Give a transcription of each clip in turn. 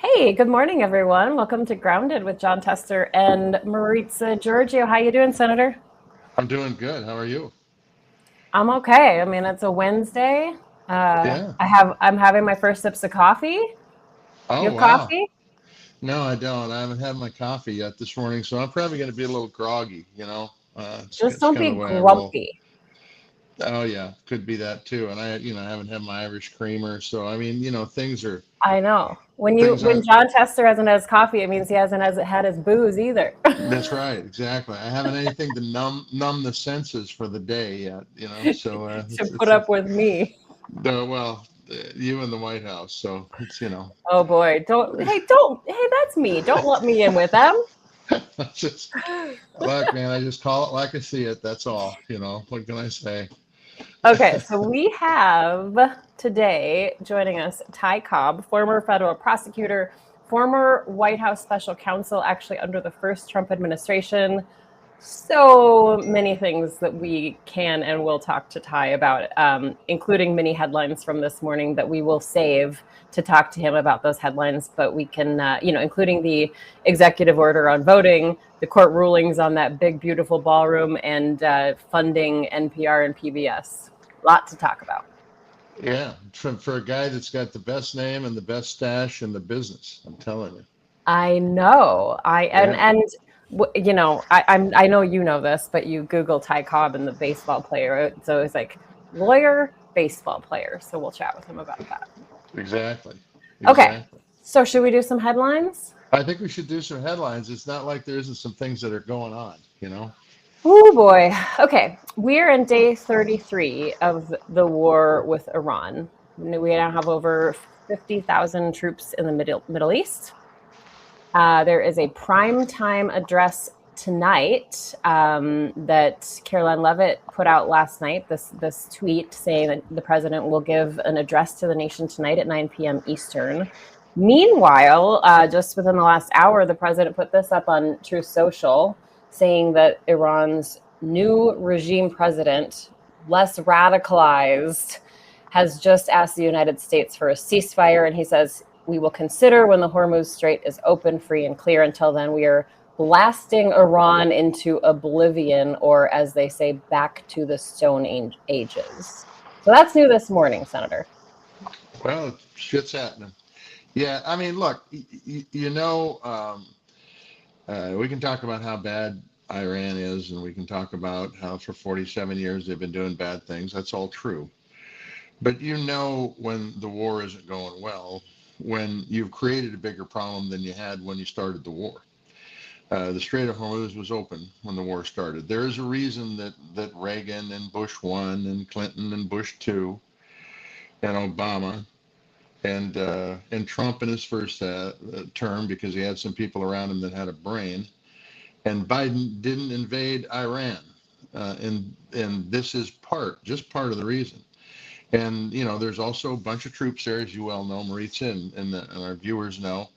Hey, good morning, everyone. Welcome to Grounded with John Tester and Maritza Giorgio. How you doing, Senator? I'm doing good. How are you? I'm okay. I mean, it's a Wednesday. Yeah. I'm having my first sips of coffee. You Oh, have wow. coffee? No, I don't. I haven't had my coffee yet this morning, so I'm probably going to be a little groggy. Just It's don't kind of be the way I roll. grumpy. Oh, yeah, could be that too. And I haven't had my Irish creamer, so I mean, I know. things When aren't. John Tester hasn't had his coffee, it means he hasn't had his booze either. That's right, exactly. I haven't anything to numb the senses for the day yet. So To put up with me. you in the White House, so Oh boy. Hey, that's me. Don't let me in with them. just look, man. I just call it like I see it. That's all. What can I say? Okay, so we have today joining us Ty Cobb, former federal prosecutor, former White House special counsel, actually under the first Trump administration. So many things that we can and will talk to Ty about, including many headlines from this morning that we will save to talk to him about those headlines. But we can, including the executive order on voting, the court rulings on that big, beautiful ballroom, and funding NPR and PBS. Lot to talk about. Yeah, for a guy that's got the best name and the best stash in the business, I'm telling you. I know. Yeah. I know you know this, but you Google Ty Cobb and the baseball player, so it's like lawyer, baseball player. So we'll chat with him about that. Exactly. Okay. Exactly. So should we do some headlines? I think we should do some headlines. It's not like there isn't some things that are going on. Oh boy. Okay. We're in day 33 of the war with Iran. We now have over 50,000 troops in the Middle East. There is a primetime address tonight that Caroline Leavitt put out last night, this tweet saying that the president will give an address to the nation tonight at 9 p.m. Eastern. Meanwhile, just within the last hour, the president put this up on Truth Social, saying that Iran's new regime president, less radicalized, has just asked the United States for a ceasefire. And he says, we will consider when the Hormuz Strait is open, free, and clear. Until then, we are blasting Iran into oblivion, or as they say, back to the Stone Ages. So that's new this morning, Senator. Well, shit's happening. Yeah, I mean, look, we can talk about how bad Iran is, and we can talk about how for 47 years they've been doing bad things. That's all true. But when the war isn't going well, when you've created a bigger problem than you had when you started the war. The Strait of Hormuz was open when the war started. There is a reason that Reagan and Bush 1 and Clinton and Bush 2 and Obama and Trump in his first term, because he had some people around him that had a brain, and Biden didn't invade Iran. And this is just part of the reason. And there's also a bunch of troops there, as you well know, Maritza, and our viewers know.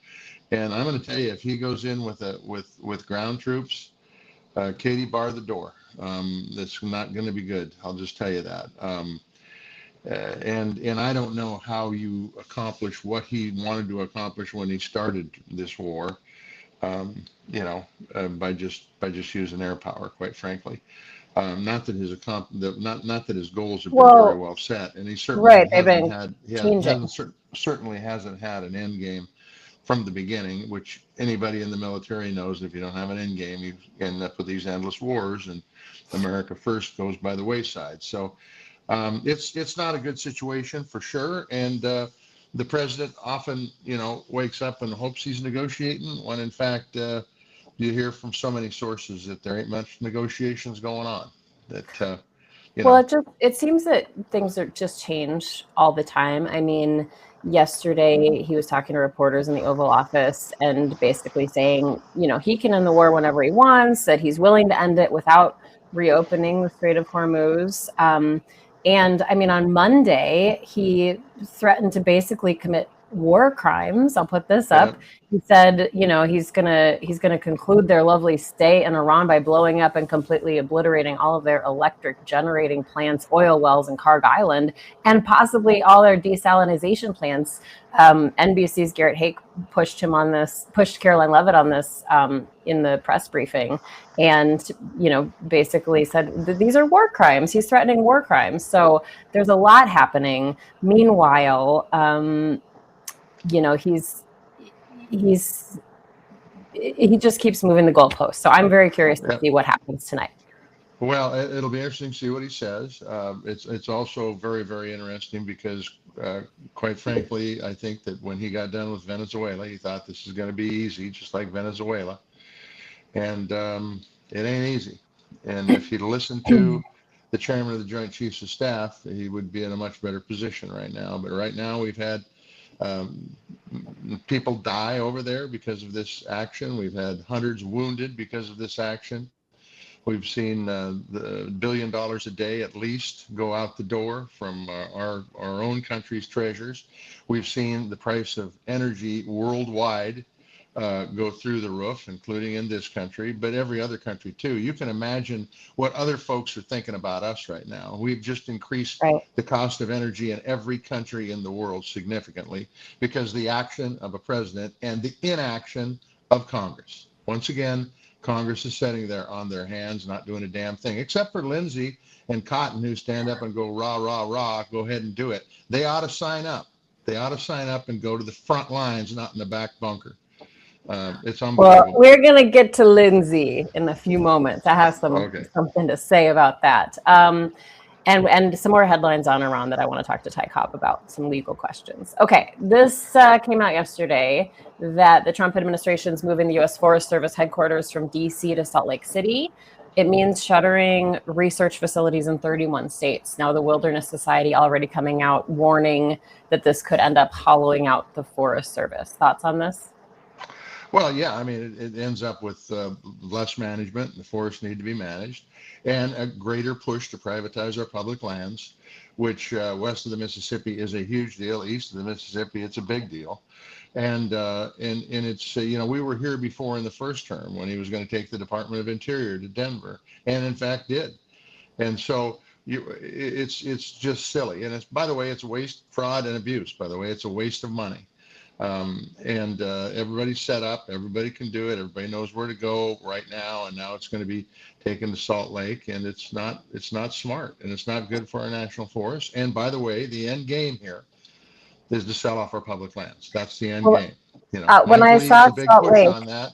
And I'm going to tell you, if he goes in with ground troops, Katie, bar the door. That's not going to be good. I'll just tell you that. And I don't know how you accomplish what he wanted to accomplish when he started this war. By just using air power, quite frankly. Not that his goals have been very well set, and he certainly Right, they've hasn't been had changing. certainly hasn't had an end game from the beginning, which anybody in the military knows. If you don't have an end game, you end up with these endless wars, and America first goes by the wayside. So it's not a good situation for sure, and the president often wakes up and hopes he's negotiating when in fact you hear from so many sources that there ain't much negotiations going on. Well, it seems that things are just change all the time. I mean, yesterday he was talking to reporters in the Oval Office and basically saying, he can end the war whenever he wants, that he's willing to end it without reopening the Strait of Hormuz. And I mean, on Monday, he threatened to basically commit war crimes. I'll put this up. Yeah. He said, he's gonna conclude their lovely stay in Iran by blowing up and completely obliterating all of their electric generating plants, oil wells, and Karg Island, and possibly all their desalinization plants. NBC's Garrett Hake pushed Caroline Levitt on this in the press briefing, and basically said that these are war crimes. He's threatening war crimes. So there's a lot happening. Meanwhile, he just keeps moving the goalposts. So I'm very curious to see what happens tonight. Well, it'll be interesting to see what he says. It's also very, very interesting because, quite frankly, I think that when he got done with Venezuela, he thought this is going to be easy, just like Venezuela. And it ain't easy. And if he'd listened to the chairman of the Joint Chiefs of Staff, he would be in a much better position right now. But right now, we've had people die over there because of this action. We've had hundreds wounded because of this action. We've seen the $1 billion a day at least go out the door from our own country's treasures. We've seen the price of energy worldwide go through the roof, including in this country, but every other country too. You can imagine what other folks are thinking about us right now. We've just increased the cost of energy in every country in the world significantly because the action of a president and the inaction of Congress. Once again, Congress is sitting there on their hands, not doing a damn thing, except for Lindsey and Cotton, who stand up and go, rah, rah, rah, go ahead and do it. They ought to sign up. They ought to sign up and go to the front lines, not in the back bunker. It's unbelievable. Well, we're going to get to Lindsey in a few moments. I have something to say about that. And some more headlines on Iran that I want to talk to Ty Cobb about, some legal questions. Okay, this came out yesterday that the Trump administration is moving the U.S. Forest Service headquarters from D.C. to Salt Lake City. It means shuttering research facilities in 31 states. Now, the Wilderness Society already coming out warning that this could end up hollowing out the Forest Service. Thoughts on this? Well, yeah, I mean, it ends up with less management. The forests need to be managed, and a greater push to privatize our public lands, which west of the Mississippi is a huge deal. East of the Mississippi, it's a big deal. And it's, we were here before in the first term when he was going to take the Department of Interior to Denver, and in fact did. And so it's just silly. And it's, by the way, it's waste, fraud, and abuse. By the way, it's a waste of money. Everybody's set up, everybody can do it, everybody knows where to go right now, and now it's going to be taken to Salt Lake, and it's not smart, and it's not good for our national forests. And by the way, the end game here is to sell off our public lands. That's the end game. When I saw Salt Lake on that.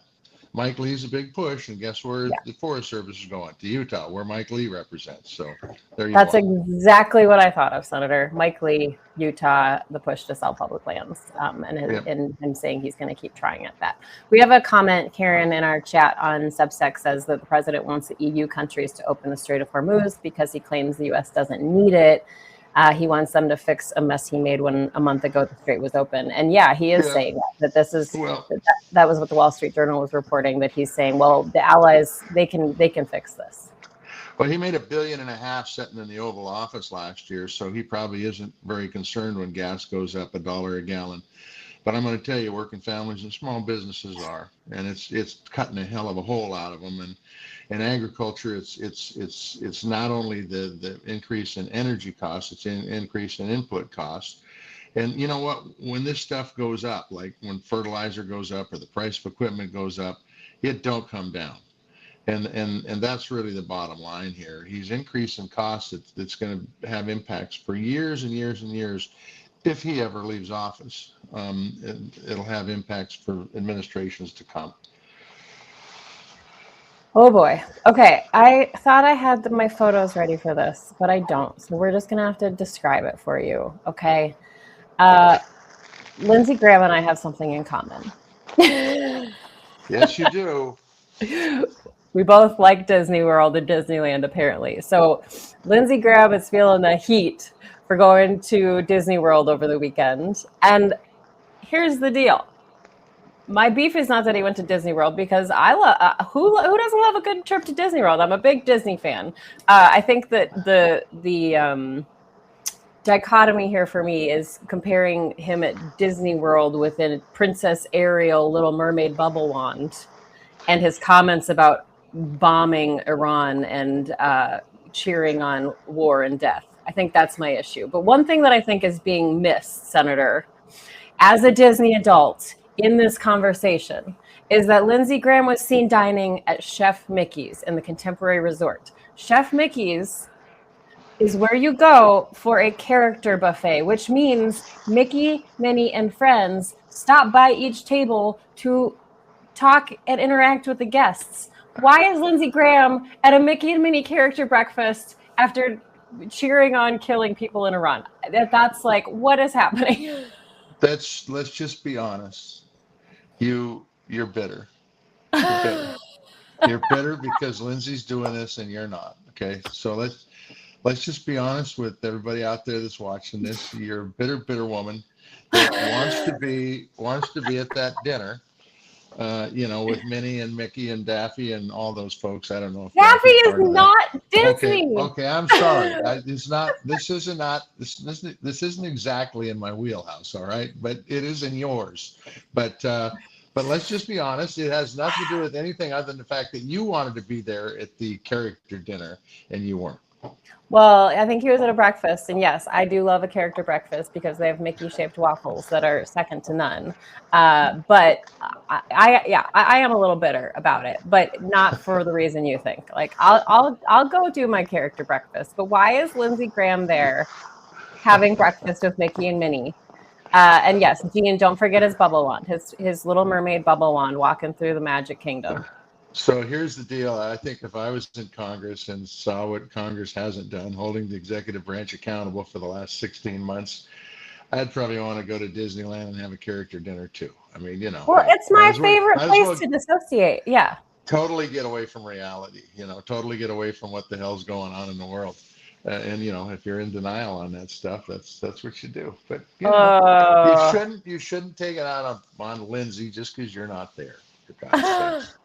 Mike Lee's a big push, and guess where the Forest Service is going? To Utah, where Mike Lee represents. So there you go. That's exactly what I thought of, Senator. Mike Lee, Utah, the push to sell public lands, and him saying he's going to keep trying at that. We have a comment, Karen, in our chat on Substack says that the president wants the EU countries to open the Strait of Hormuz because he claims the U.S. doesn't need it. He wants them to fix a mess he made when a month ago the strait was open. And he is saying that this is that was what the Wall Street Journal was reporting, that he's saying, well, the allies, they can fix this. Well, he made $1.5 billion sitting in the Oval Office last year, so he probably isn't very concerned when gas goes up $1 a gallon. But I'm going to tell you, working families and small businesses are, and it's cutting a hell of a hole out of them. And in agriculture, it's not only the increase in energy costs, it's an increase in input costs. And you know what? When this stuff goes up, like when fertilizer goes up or the price of equipment goes up, it don't come down. And that's really the bottom line here. He's increasing costs that's going to have impacts for years and years and years. If he ever leaves office, it'll have impacts for administrations to come. Oh boy. Okay. I thought I had my photos ready for this, but I don't. So we're just going to have to describe it for you. Okay. Lindsey Graham and I have something in common. Yes, you do. We both like Disney World and Disneyland, apparently. So Lindsey Graham is feeling the heat for going to Disney World over the weekend. And here's the deal. My beef is not that he went to Disney World, because I love who doesn't love a good trip to Disney World? I'm a big Disney fan. I think that dichotomy here for me is comparing him at Disney World with a Princess Ariel Little Mermaid bubble wand and his comments about bombing Iran and cheering on war and death. I think that's my issue. But one thing that I think is being missed, Senator, as a Disney adult in this conversation, is that Lindsey Graham was seen dining at Chef Mickey's in the Contemporary Resort. Chef Mickey's is where you go for a character buffet, which means Mickey, Minnie, and friends stop by each table to talk and interact with the guests. Why is Lindsey Graham at a Mickey and Minnie character breakfast after cheering on killing people in Iran? That's like, what is happening? Let's just be honest. You're bitter. You're bitter. You're bitter because Lindsay's doing this and you're not. Okay, so let's just be honest with everybody out there that's watching this. You're a bitter woman that wants to be at that dinner. With Minnie and Mickey and Daffy and all those folks. I don't know if Daffy is not Disney. Okay, I'm sorry. It's not. This isn't exactly in my wheelhouse. All right, but it is in yours. But let's just be honest. It has nothing to do with anything other than the fact that you wanted to be there at the character dinner and you weren't. Well, I think he was at a breakfast, and yes, I do love a character breakfast because they have Mickey-shaped waffles that are second to none. But I am a little bitter about it, but not for the reason you think. Like, I'll go do my character breakfast, but why is Lindsey Graham there having breakfast with Mickey and Minnie? And yes, Gene, don't forget his bubble wand, his Little Mermaid bubble wand, walking through the Magic Kingdom. So here's the deal. I think if I was in Congress and saw what Congress hasn't done, holding the executive branch accountable for the last 16 months, I'd probably want to go to Disneyland and have a character dinner too. I mean, Well, it's my favorite place to dissociate. Yeah. Totally get away from reality, totally get away from what the hell's going on in the world. And if you're in denial on that stuff, that's what you do. But you shouldn't take it out on Lindsay just because you're not there. For God's sake.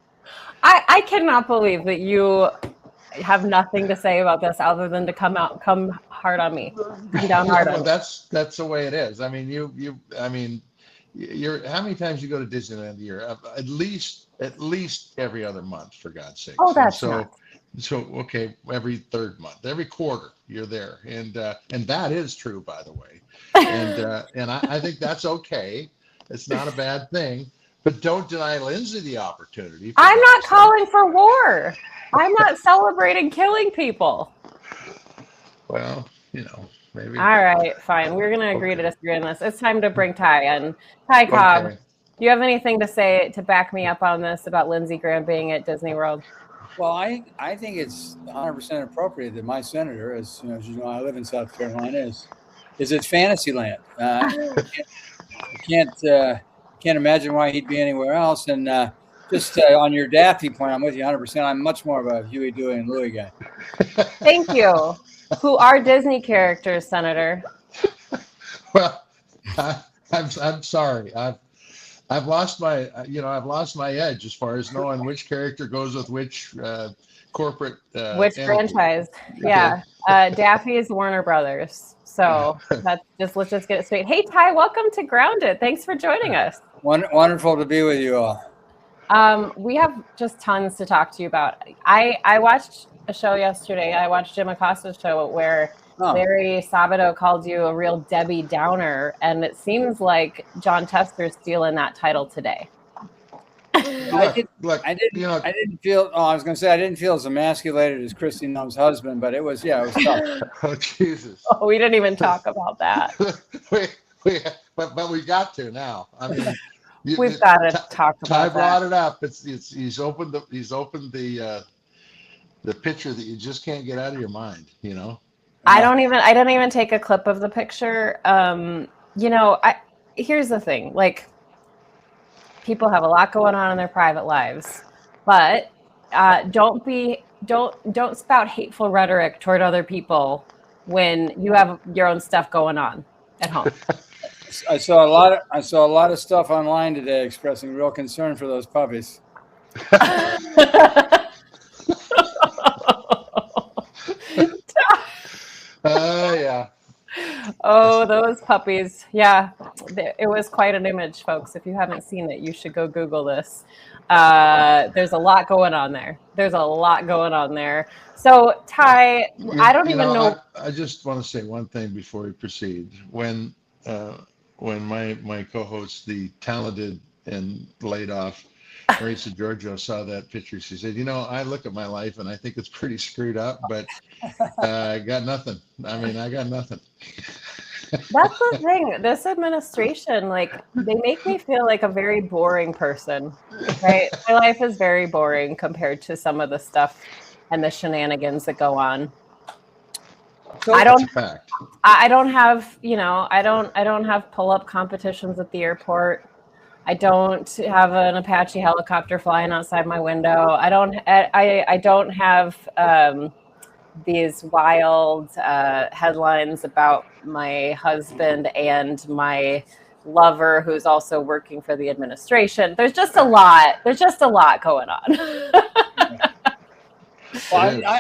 I cannot believe that you have nothing to say about this other than to come hard on me, come down hard on me. That's the way it is. I mean, you're how many times you go to Disneyland a year? At least every other month, for God's sake. Oh, that's nuts. So okay, every third month, every quarter, you're there, and that is true, by the way. And I think that's okay. It's not a bad thing. But don't deny Lindsay the opportunity. I'm not calling for war. I'm not celebrating killing people. Well, maybe. All right, fine. We're going to agree to disagree on this. It's time to bring Ty in. Ty Cobb, do you have anything to say to back me up on this about Lindsey Graham being at Disney World? Well, I think it's 100% appropriate that my senator, as you know, I live in South Carolina, is at Fantasyland. I can't imagine why he'd be anywhere else. And just on your Daffy point, I'm with you 100%. I'm much more of a Huey, Dewey, and Louie guy. Thank you. Who are Disney characters, Senator? Well, I'm sorry. I've lost my edge as far as knowing which character goes with which corporate which entity. Franchise. Yeah. Daffy is Warner Brothers. So let's just get it straight. Hey, Ty, welcome to Grounded. Thanks for joining us. Wonderful to be with you all. We have just tons to talk to you about. I watched a show yesterday. I watched Jim Acosta's show where Larry Sabato called you a real Debbie Downer, and it seems like John Tester's stealing that title today. I didn't feel. Oh, I was going to say I didn't feel as emasculated as Christy Nunn's husband, but it was tough. Oh Jesus! Oh, we didn't even talk about that. but we got to now. I mean, we've got to talk about Ty that. brought it up. He's opened the picture that you just can't get out of your mind. I don't even take a clip of the picture. Here's the thing, like, people have a lot going on in their private lives, but don't spout hateful rhetoric toward other people when you have your own stuff going on at home. I saw a lot of stuff online today expressing real concern for those puppies. Yeah. Oh, those puppies. Yeah, it was quite an image, folks. If you haven't seen it, you should go Google this. There's a lot going on there. So, Ty, I don't even know. I just want to say one thing before we proceed. When my co-host, the talented and laid off Marisa Giorgio, saw that picture, she said, I look at my life and I think it's pretty screwed up, but I got nothing. I got nothing. That's the thing. This administration, they make me feel like a very boring person, right? My life is very boring compared to some of the stuff and the shenanigans that go on. So I don't have, I don't have pull-up competitions at the airport. I don't have an Apache helicopter flying outside my window. I don't have these wild headlines about my husband and my lover who's also working for the administration. There's just a lot going on. Well,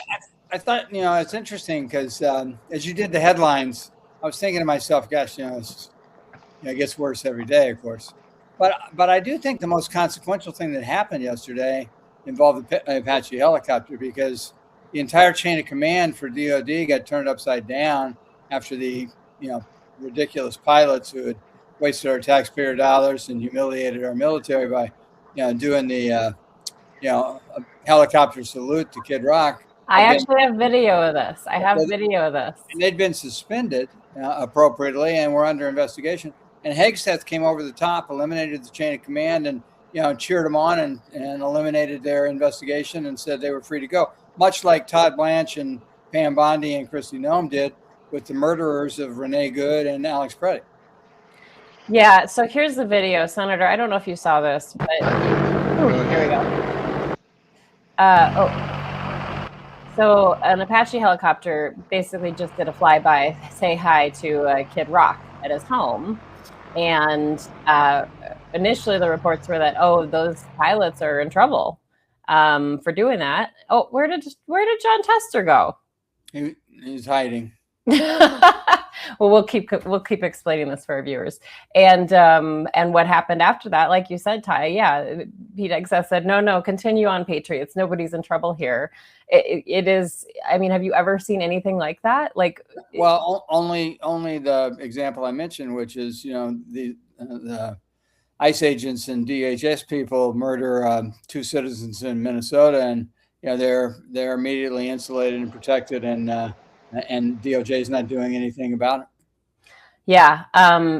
I thought, it's interesting because as you did the headlines, I was thinking to myself, gosh, it gets worse every day, of course. But I do think the most consequential thing that happened yesterday involved the Apache helicopter, because the entire chain of command for DOD got turned upside down after the, ridiculous pilots who had wasted our taxpayer dollars and humiliated our military by, doing the, helicopter salute to Kid Rock. I actually have video of this. And they'd been suspended appropriately and were under investigation. And Hegseth came over the top, eliminated the chain of command, and cheered them on and eliminated their investigation and said they were free to go. Much like Todd Blanche and Pam Bondi and Kristi Noem did with the murderers of Renee Good and Alex Preddy. Yeah, so here's the video, Senator. I don't know if you saw this, but here we go. So an Apache helicopter basically just did a flyby, say hi to Kid Rock at his home. And initially the reports were that, those pilots are in trouble for doing that. Oh, where did John Tester go? He's hiding. Well, we'll keep explaining this for our viewers. And what happened after that, like you said, Ty, yeah, Pete Hegseth said, no, continue on, Patriots. Nobody's in trouble here. It is. I mean, have you ever seen anything like that? Well, only the example I mentioned, which is the ICE agents and DHS people murder 2 citizens in Minnesota, and they're immediately insulated and protected, and DOJ is not doing anything about it. Yeah,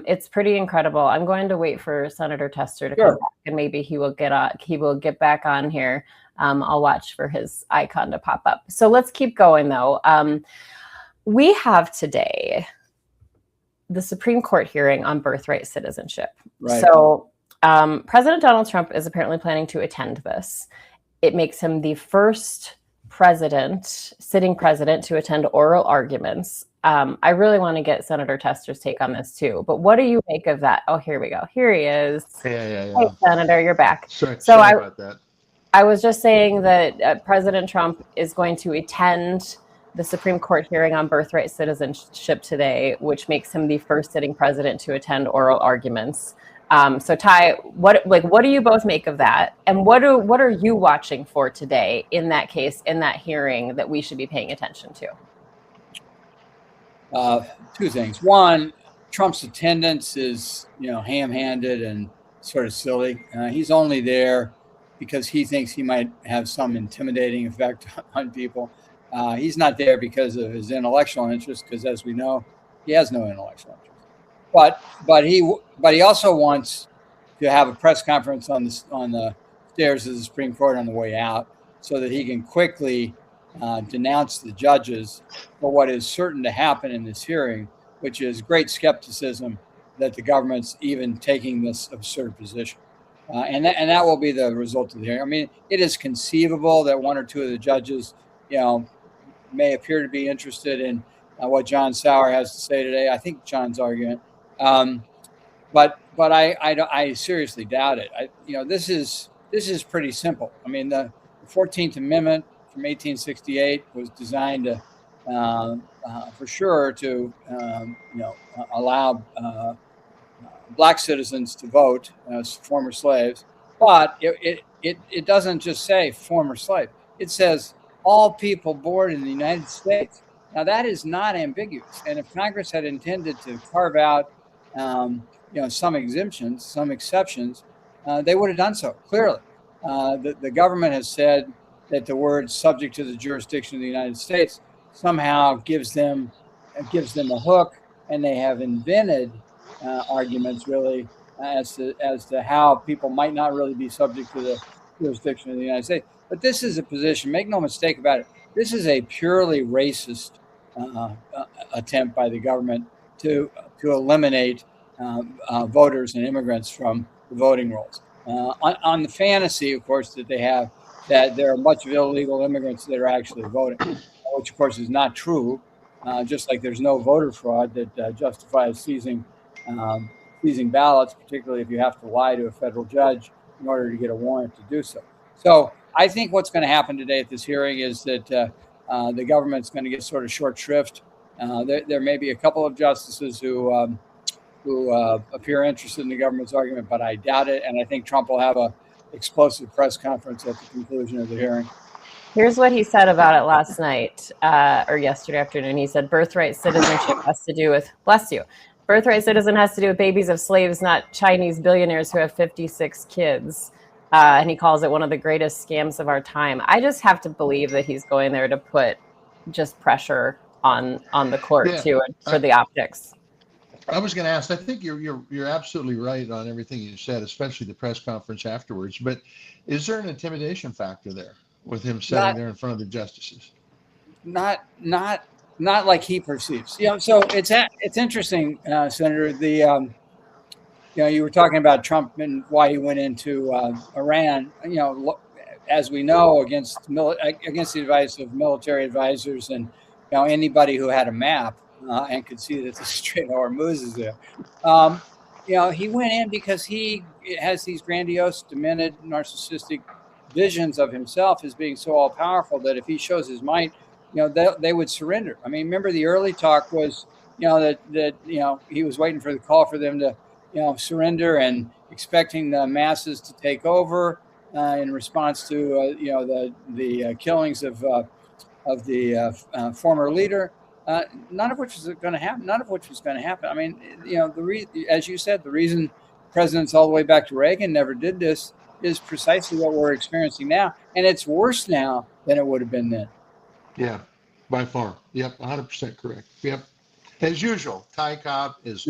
it's pretty incredible. I'm going to wait for Senator Tester to come back, and maybe he will get back on here. I'll watch for his icon to pop up. So let's keep going, though. We have today the Supreme Court hearing on birthright citizenship. Right. So President Donald Trump is apparently planning to attend this. It makes him the first sitting president to attend oral arguments. I really want to get Senator Tester's take on this too, but what do you make of that? Oh, here we go. Here he is. Yeah. Hey, Senator, you're back. Sorry about that. I was just saying that President Trump is going to attend the Supreme Court hearing on birthright citizenship today, which makes him the first sitting president to attend oral arguments. So Ty, what do you both make of that? And what are you watching for today in that case, in that hearing, that we should be paying attention to? 2 things. One, Trump's attendance is, ham-handed and sort of silly. He's only there because he thinks he might have some intimidating effect on people. He's not there because of his intellectual interest, because as we know, he has no intellectual interest. But he also wants to have a press conference on the stairs of the Supreme Court on the way out, so that he can quickly denounce the judges for what is certain to happen in this hearing, which is great skepticism that the government's even taking this absurd position. And that will be the result of the hearing. I mean, it is conceivable that 1 or 2 of the judges, may appear to be interested in what John Sauer has to say today. I think John's argument, but I seriously doubt it. This is pretty simple. I mean, the 14th Amendment from 1868 was designed to for sure to allow black citizens to vote as former slaves, but it doesn't just say former slave. It says all people born in the United States. Now that is not ambiguous, and if Congress had intended to carve out some exemptions, some exceptions, they would have done so clearly. The government has said that the word "subject to the jurisdiction of the United States" somehow gives them a hook, and they have invented arguments really as to how people might not really be subject to the jurisdiction of the United States. But this is a position, make no mistake about it, this is a purely racist attempt by the government to eliminate voters and immigrants from the voting rolls. On the fantasy, of course, that they have that there are a bunch of illegal immigrants that are actually voting, which of course is not true. Just like there's no voter fraud that justifies seizing ballots, particularly if you have to lie to a federal judge in order to get a warrant to do so. So I think what's going to happen today at this hearing is that the government's going to get sort of short shrift. There may be a couple of justices who appear interested in the government's argument, but I doubt it. And I think Trump will have a explosive press conference at the conclusion of the hearing. Here's what he said about it last night or yesterday afternoon. He said, birthright citizenship has to do with, bless you, birthright citizen has to do with babies of slaves, not Chinese billionaires who have 56 kids. And he calls it one of the greatest scams of our time. I just have to believe that he's going there to put just pressure on the court too, and for the optics. I was going to ask, I think you're absolutely right on everything you said, especially the press conference afterwards. But is there an intimidation factor there with him sitting there in front of the justices? Not like he perceives. So it's interesting, Senator. You were talking about Trump and why he went into Iran. As we know, against the advice of military advisors and anybody who had a map and could see that the Strait of Hormuz is there. He went in because he has these grandiose, demented, narcissistic visions of himself as being so all powerful that if he shows his might, they would surrender. I mean, remember the early talk was, that he was waiting for the call for them to, surrender and expecting the masses to take over in response to, the killings of the former leader. None of which was going to happen. I mean, as you said, the reason presidents all the way back to Reagan never did this is precisely what we're experiencing now, and it's worse now than it would have been then. Yeah, by far. Yep, 100% correct. Yep. As usual, Ty Cobb is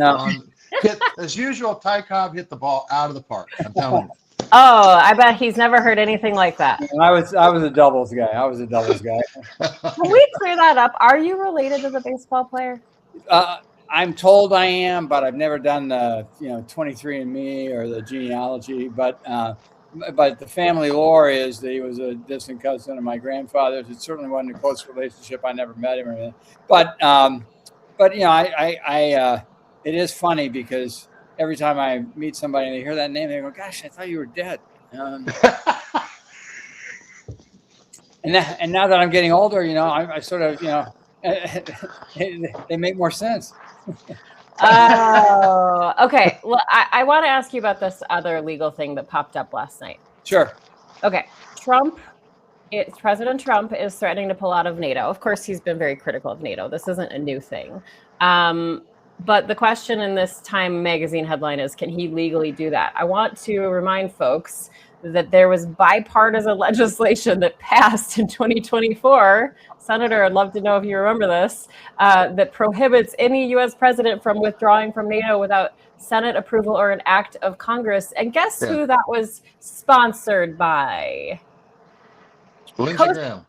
as usual, Ty Cobb hit the ball out of the park. I'm telling you. Oh, I bet he's never heard anything like that. I was a doubles guy. Can we clear that up? Are you related to the baseball player? I'm told I am, but I've never done the 23andMe or the genealogy. But the family lore is that he was a distant cousin of my grandfather's. It certainly wasn't a close relationship. I never met him or anything. But it is funny because every time I meet somebody and they hear that name, they go, "Gosh, I thought you were dead." And now that I'm getting older, I sort of, they make more sense. Oh, okay. Well, I want to ask you about this other legal thing that popped up last night. Sure. Okay. President Trump is threatening to pull out of NATO. Of course, he's been very critical of NATO. This isn't a new thing. But the question in this Time magazine headline is, can he legally do that? I want to remind folks that there was bipartisan legislation that passed in 2024. Senator, I'd love to know if you remember this, that prohibits any U.S. president from withdrawing from NATO without Senate approval or an act of Congress. And guess who that was sponsored by? Lindsey Graham.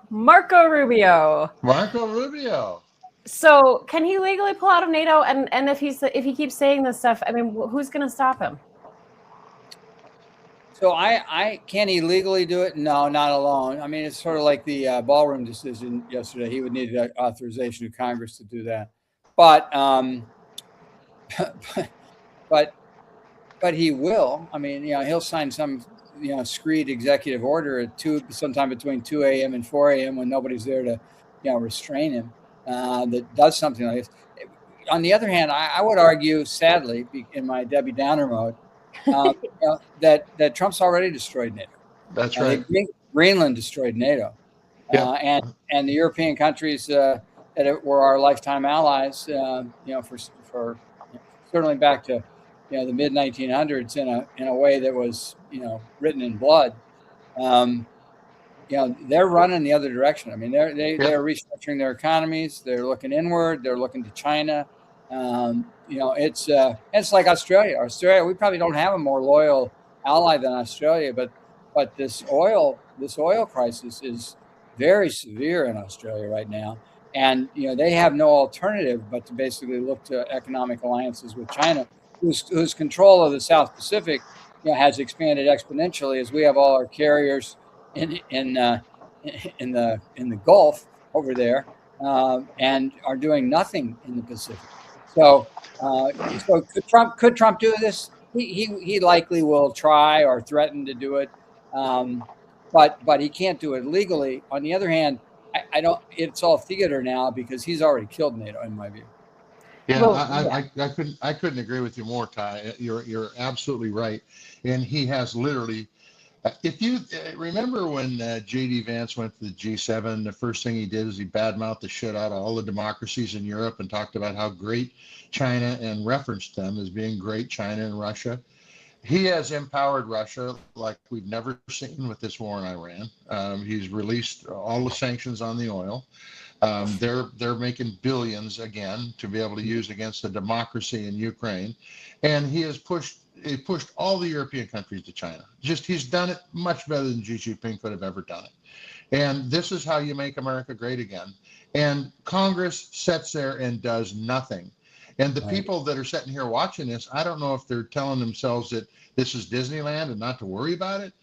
Marco Rubio. Marco Rubio. So can he legally pull out of NATO? And if he keeps saying this stuff, I mean, who's going to stop him? So can he legally do it? No, not alone. I mean, it's sort of like the ballroom decision yesterday. He would need authorization of Congress to do that. But he will. I mean, he'll sign some screed executive order at sometime between 2 a.m. and 4 a.m. when nobody's there to restrain him, that does something like this. On the other hand, I would argue, sadly, in my Debbie Downer mode, that Trump's already destroyed NATO. That's right. Greenland destroyed NATO, and the European countries that were our lifetime allies, for certainly back to the mid 1900s in a way that was written in blood. They're running the other direction. I mean, they're restructuring their economies. They're looking inward. They're looking to China. It's like Australia. Australia, we probably don't have a more loyal ally than Australia, but this oil crisis is very severe in Australia right now, and they have no alternative but to basically look to economic alliances with China, whose control of the South Pacific has expanded exponentially as we have all our carriers in the Gulf over there, and are doing nothing in the Pacific. So could Trump do this? He likely will try or threaten to do it, but he can't do it legally. On the other hand, I don't. It's all theater now because he's already killed NATO, in my view. Yeah, I couldn't agree with you more, Ty. You're absolutely right, and he has literally. If you remember when J.D. Vance went to the G7, the first thing he did is he badmouthed the shit out of all the democracies in Europe and talked about how great China and referenced them as being great, China and Russia. He has empowered Russia like we've never seen with this war in Iran. He's released all the sanctions on the oil. They're making billions again to be able to use against the democracy in Ukraine, and he pushed all the European countries to China. He's done it much better than Xi Jinping could have ever done it. And this is how you make America great again. And Congress sits there and does nothing. And the people that are sitting here watching this, I don't know if they're telling themselves that this is Disneyland and not to worry about it,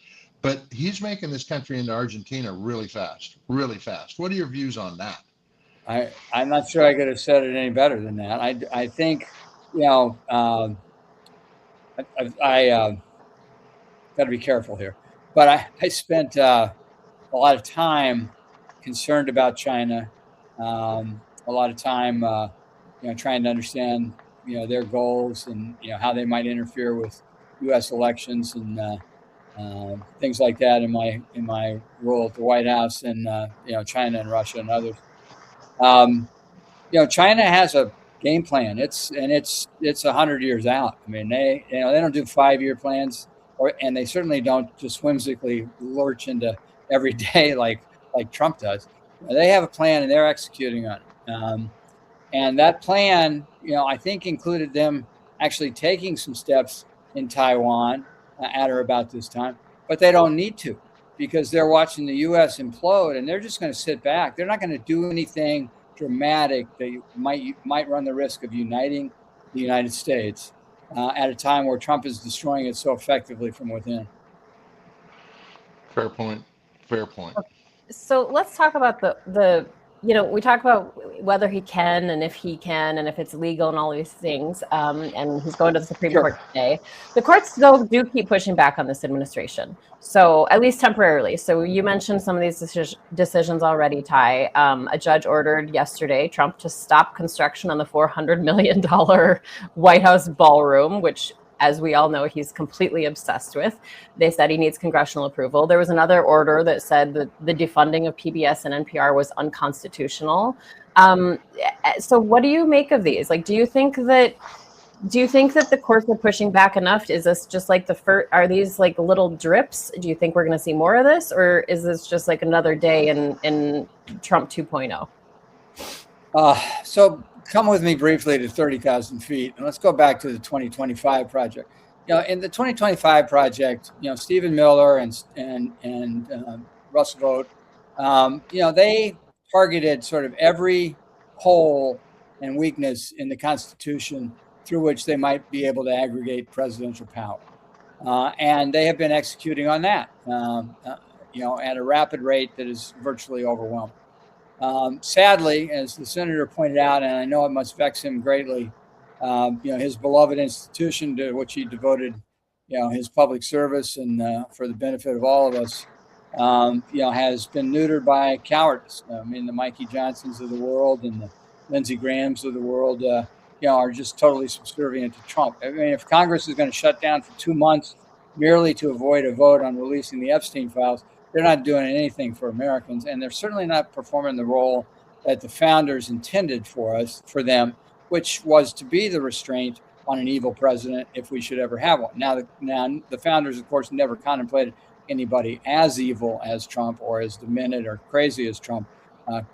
but he's making this country into Argentina really fast, really fast. What are your views on that? I'm not sure I could have said it any better than that. I think, I got to be careful here, but I spent a lot of time concerned about China, a lot of time, trying to understand, their goals and, how they might interfere with U.S. elections and things like that in my role at the White House and, China and Russia and others. China has a game plan. It's 100 years out. I mean, they don't do 5-year plans, and they certainly don't just whimsically lurch into every day like Trump does. They have a plan and they're executing on it. And that plan, I think included them actually taking some steps in Taiwan at or about this time, but they don't need to because they're watching the U.S. implode and they're just going to sit back. They're not going to do anything dramatic that might run the risk of uniting the United States at a time where Trump is destroying it so effectively from within. Fair point. So let's talk about the we talk about whether he can and if he can and if it's legal and all these things. And he's going to the Supreme Court today. The courts still do keep pushing back on this administration. So at least temporarily. So you mentioned some of these decisions already, Ty. A judge ordered yesterday Trump to stop construction on the $400 million White House ballroom, which, as we all know, he's completely obsessed with. They said he needs congressional approval. There was another order that said that the defunding of PBS and NPR was unconstitutional. So what do you make of these? Like, do you think that the courts are pushing back enough? Is this just like are these like little drips? Do you think we're going to see more of this? Or is this just like another day in Trump 2.0? So come with me briefly to 30,000 feet, and let's go back to the 2025 project. In the 2025 project, Stephen Miller and Russ Vogt, they targeted sort of every hole and weakness in the Constitution through which they might be able to aggregate presidential power, and they have been executing on that, at a rapid rate that is virtually overwhelming. Sadly, as the senator pointed out, and I know it must vex him greatly, his beloved institution to which he devoted, his public service and for the benefit of all of us, has been neutered by cowardice. I mean, the Mikey Johnsons of the world and the Lindsey Grahams of the world, are just totally subservient to Trump. I mean, if Congress is going to shut down for 2 months merely to avoid a vote on releasing the Epstein files, they're not doing anything for Americans, and they're certainly not performing the role that the founders intended for them, which was to be the restraint on an evil president if we should ever have one. Now the founders, of course, never contemplated anybody as evil as Trump or as demented or crazy as Trump.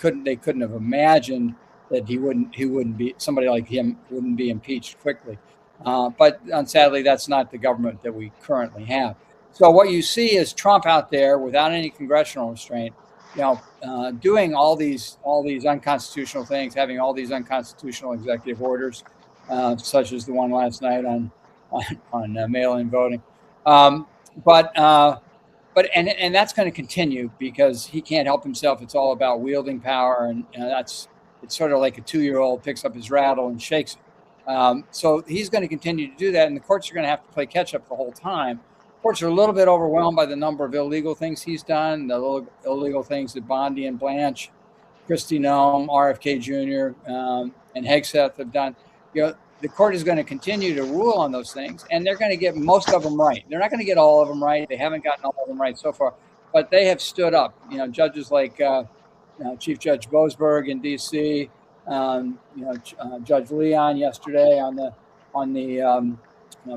They couldn't have imagined that he wouldn't be, somebody like him wouldn't be impeached quickly. But sadly, that's not the government that we currently have. So what you see is Trump out there without any congressional restraint, doing all these unconstitutional things, having all these unconstitutional executive orders, such as the one last night on mail-in voting. But that's going to continue because he can't help himself. It's all about wielding power, and it's sort of like a 2-year-old picks up his rattle and shakes it. So he's going to continue to do that, and the courts are going to have to play catch up the whole time. Courts are a little bit overwhelmed by the number of illegal things he's done, the little illegal things that Bondi and Blanche, Kristi Noem, RFK Jr., and Hegseth have done. The court is going to continue to rule on those things, and they're going to get most of them right. They're not going to get all of them right. They haven't gotten all of them right so far, but they have stood up. Judges like Chief Judge Boasberg in D.C., Judge Leon yesterday on the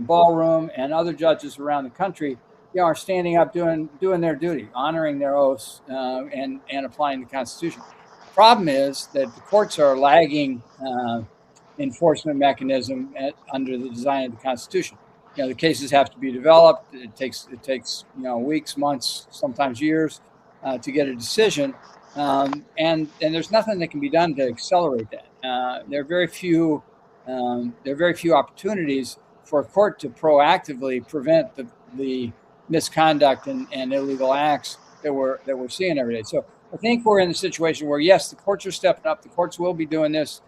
ballroom, and other judges around the country, are standing up, doing their duty, honoring their oaths, and applying the Constitution. The problem is that the courts are lagging enforcement mechanism under the design of the Constitution. The cases have to be developed. It takes weeks, months, sometimes years to get a decision, and there's nothing that can be done to accelerate that. There are very few opportunities for a court to proactively prevent the misconduct and illegal acts that we're seeing every day. So I think we're in a situation where, yes, the courts are stepping up. The courts will be doing this.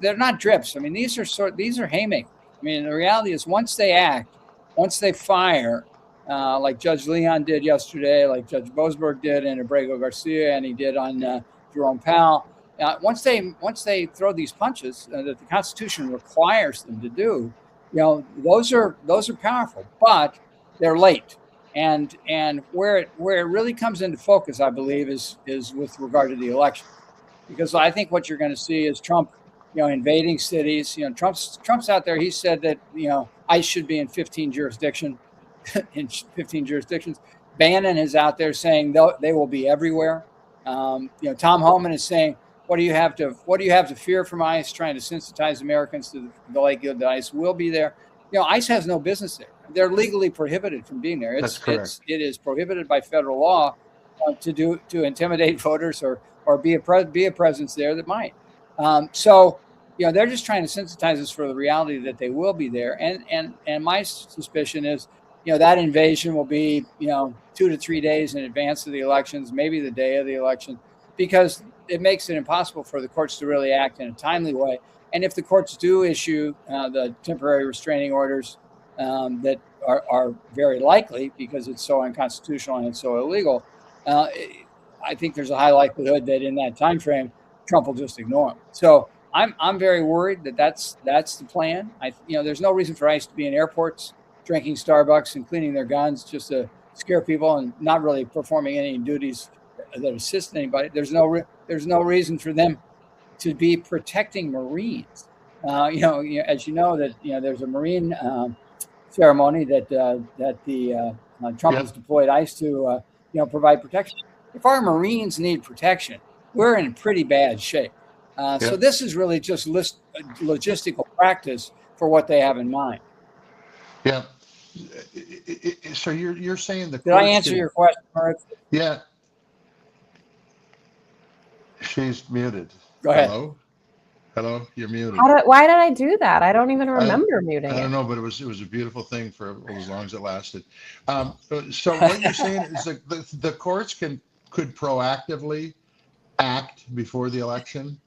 They're not drips. I mean, these are haymakers. I mean, the reality is once they act, once they fire, like Judge Leon did yesterday, like Judge Boasberg did in Abrego Garcia, and he did on Jerome Powell. Once they throw these punches that the Constitution requires them to do, those are powerful, but they're late. And where it really comes into focus, I believe, is with regard to the election, because I think what you're going to see is Trump, invading cities. Trump's out there. He said that ICE should be in 15 jurisdictions. Bannon is out there saying they will be everywhere. Tom Homan is saying, what do you have to fear from ICE? Trying to sensitize Americans to the likelihood that ICE will be there. ICE has no business there. They're legally prohibited from being there. That's correct. It is prohibited by federal law to intimidate voters or be a presence there that might. So they're just trying to sensitize us for the reality that they will be there. And my suspicion is, that invasion will be 2 to 3 days in advance of the elections, maybe the day of the election, because it makes it impossible for the courts to really act in a timely way. And if the courts do issue the temporary restraining orders that are very likely because it's so unconstitutional and it's so illegal, I think there's a high likelihood that in that time frame, Trump will just ignore them. So I'm very worried that that's the plan. There's no reason for ICE to be in airports drinking Starbucks and cleaning their guns just to scare people and not really performing any duties that assist anybody. There's no reason for them to be protecting Marines. As you know, that there's a Marine ceremony that Trump has deployed ICE to provide protection. If our Marines need protection, we're in pretty bad shape. So this is really just logistical practice for what they have in mind. Yeah. So you're saying Did I answer your question, Mark? Yeah. She's muted. Go ahead. Hello, you're muted. Why did I do that? I don't even remember muting it. I don't know, but it was a beautiful thing for as long as it lasted. So what you're saying is the courts could proactively act before the election?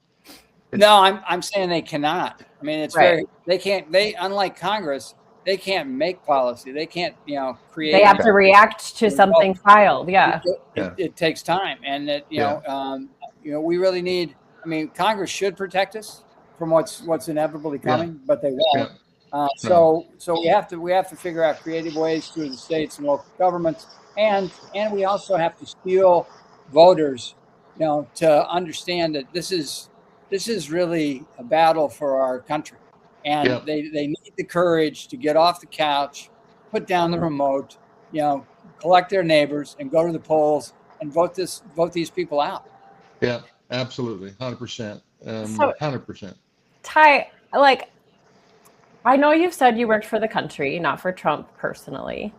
No, I'm saying they cannot. I mean, it's right. They can't. Unlike Congress, they can't make policy. They can't, create. They have to react to something filed. Yeah. It takes time, and that we really need. I mean, Congress should protect us from what's inevitably coming, but they won't. So we have to figure out creative ways through the states and local governments, and we also have to steel voters, to understand that this is really a battle for our country, and they need the courage to get off the couch, put down the remote, collect their neighbors, and go to the polls and vote these people out. Yeah, absolutely, 100%, 100%. Ty, I know you've said you worked for the country, not for Trump personally.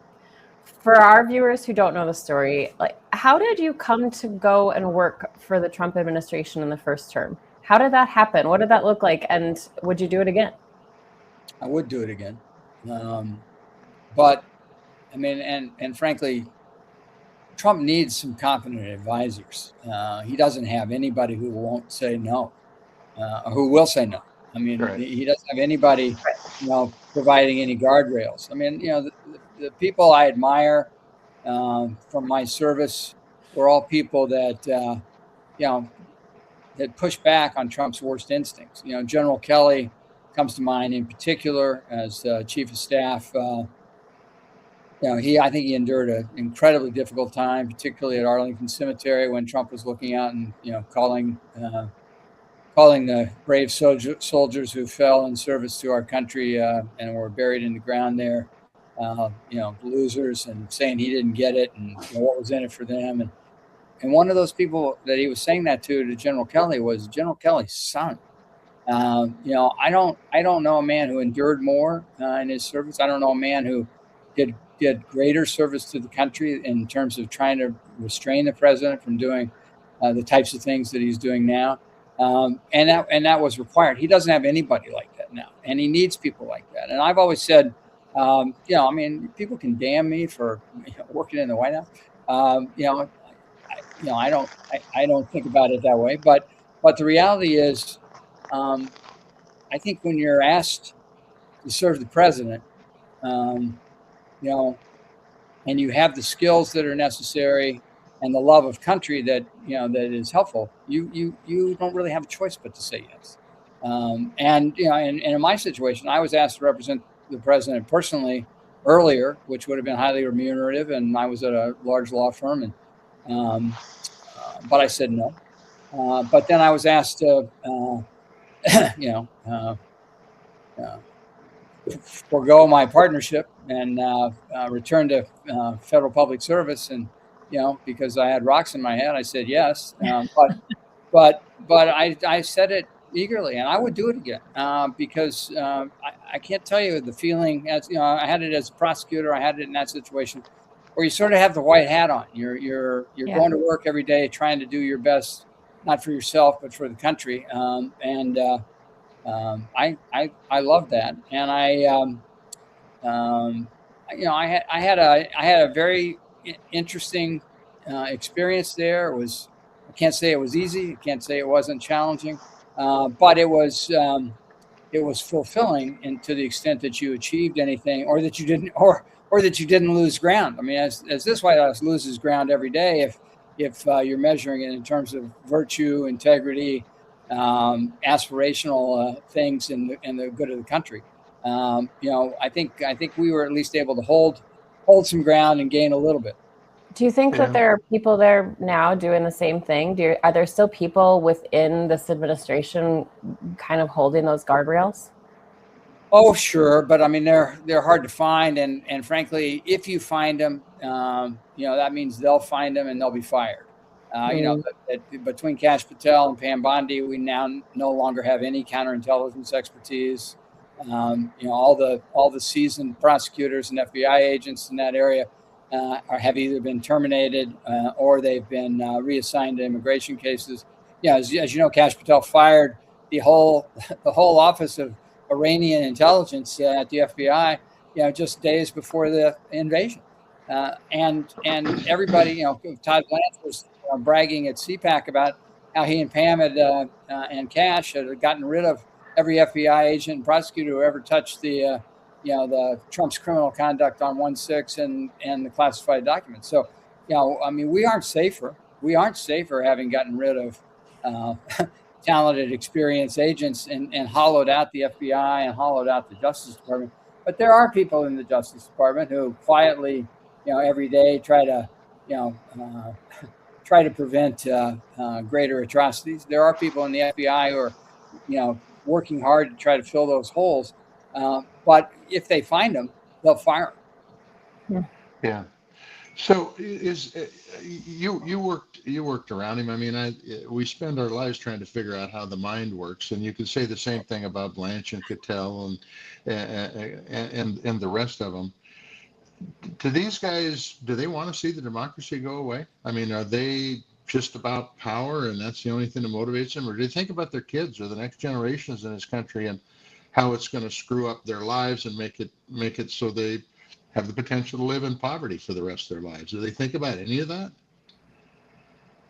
For our viewers who don't know the story, how did you come to go and work for the Trump administration in the first term? How did that happen? What did that look like? And would you do it again? I would do it again. But I mean, and frankly, Trump needs some competent advisors. He doesn't have anybody who won't say no, or who will say no. I mean, he doesn't have anybody, providing any guardrails. I mean, the people I admire from my service were all people that, that push back on Trump's worst instincts. General Kelly comes to mind in particular as chief of staff. I think he endured an incredibly difficult time, particularly at Arlington Cemetery when Trump was looking out and calling the brave soldiers who fell in service to our country and were buried in the ground there, losers, and saying he didn't get it and what was in it for them. And one of those people that he was saying that to General Kelly was General Kelly's son. I don't know a man who endured more in his service. I don't know a man who did greater service to the country in terms of trying to restrain the president from doing the types of things that he's doing now. And that was required. He doesn't have anybody like that now, and he needs people like that. And I've always said, people can damn me for working in the White House. I don't think about it that way. But the reality is, I think when you're asked to serve the president, and you have the skills that are necessary and the love of country that is helpful, you don't really have a choice but to say yes. And in my situation, I was asked to represent the president personally earlier, which would have been highly remunerative, and I was at a large law firm, and but I said no. But then I was asked to, forego my partnership and return to federal public service, and because I had rocks in my head, I said yes. But I said it eagerly, and I would do it again because I can't tell you the feeling. As I had it as a prosecutor. I had it in that situation where you sort of have the white hat on. You're going to work every day trying to do your best, not for yourself but for the country. I love that, and I had a very interesting experience there. I can't say it was easy. I can't say it wasn't challenging, but it was fulfilling, and to the extent that you achieved anything, or that you didn't, or that you didn't lose ground. I mean, as this White House loses ground every day, if you're measuring it in terms of virtue, integrity, aspirational things, and the good of the country. I think we were at least able to hold some ground and gain a little bit. Do you think that there are people there now doing the same thing? Are there still people within this administration kind of holding those guardrails? Oh, sure, but I mean they're hard to find, and frankly, if you find them, that means they'll find them and they'll be fired. Between Kash Patel and Pam Bondi, we now no longer have any counterintelligence expertise. All the seasoned prosecutors and FBI agents in that area have either been terminated or they've been reassigned to immigration cases. As you know, Kash Patel fired the whole office of Iranian intelligence at the FBI, just days before the invasion, and everybody, Todd Blanche was bragging at CPAC about how he and Pam and Kash had gotten rid of every FBI agent and prosecutor who ever touched the the Trump's criminal conduct on 1.6 and the classified documents. So, I mean, we aren't safer. We aren't safer having gotten rid of talented, experienced agents and hollowed out the FBI and hollowed out the Justice Department. But there are people in the Justice Department who quietly, every day try to prevent greater atrocities. There are people in the FBI who are, working hard to try to fill those holes. But if they find them, they'll fire them. Yeah. So you worked around him. I mean, we spend our lives trying to figure out how the mind works, and you could say the same thing about Blanche and Cattell and the rest of them. Do these guys, do they want to see the democracy go away? I mean, are they just about power and that's the only thing that motivates them, or do they think about their kids or the next generations in this country and how it's going to screw up their lives and make it so they have the potential to live in poverty for the rest of their lives? Do they think about any of that?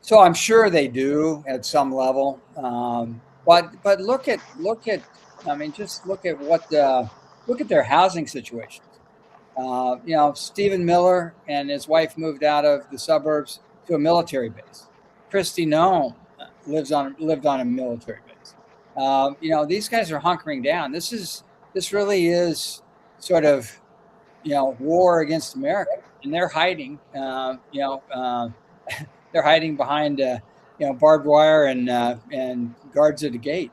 So I'm sure they do at some level. But look at, I mean, just look at look at their housing situations. Stephen Miller and his wife moved out of the suburbs to a military base. Kristi Noem lived on a military base. These guys are hunkering down. This really is sort of, war against America, and they're hiding. They're hiding behind, barbed wire and guards at the gate.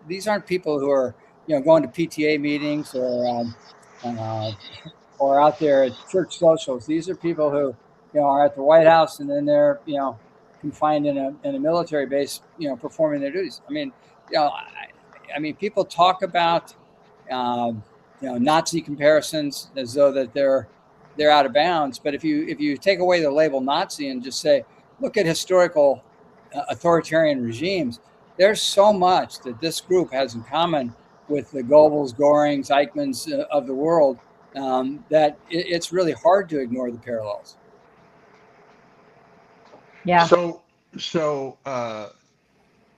These aren't people who are, going to PTA meetings or out there at church socials. These are people who, are at the White House and then they're, confined in a military base, performing their duties. I mean, people talk about, Nazi comparisons as though that they're out of bounds. But if you take away the label Nazi and just say, look at historical authoritarian regimes, there's so much that this group has in common with the Goebbels, Gorings, Eichmanns of the world, that it's really hard to ignore the parallels. Yeah. So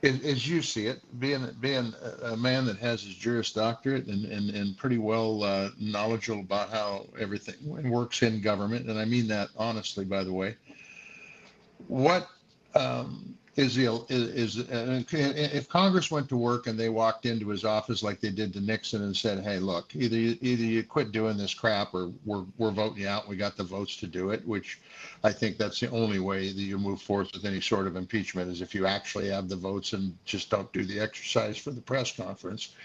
as you see it, being a man that has his Juris Doctorate and pretty well knowledgeable about how everything works in government, and I mean that honestly, by the way, what if Congress went to work and they walked into his office like they did to Nixon and said, hey, look, either you quit doing this crap or we're voting you out. We got the votes to do it, which I think that's the only way that you move forward with any sort of impeachment is if you actually have the votes and just don't do the exercise for the press conference.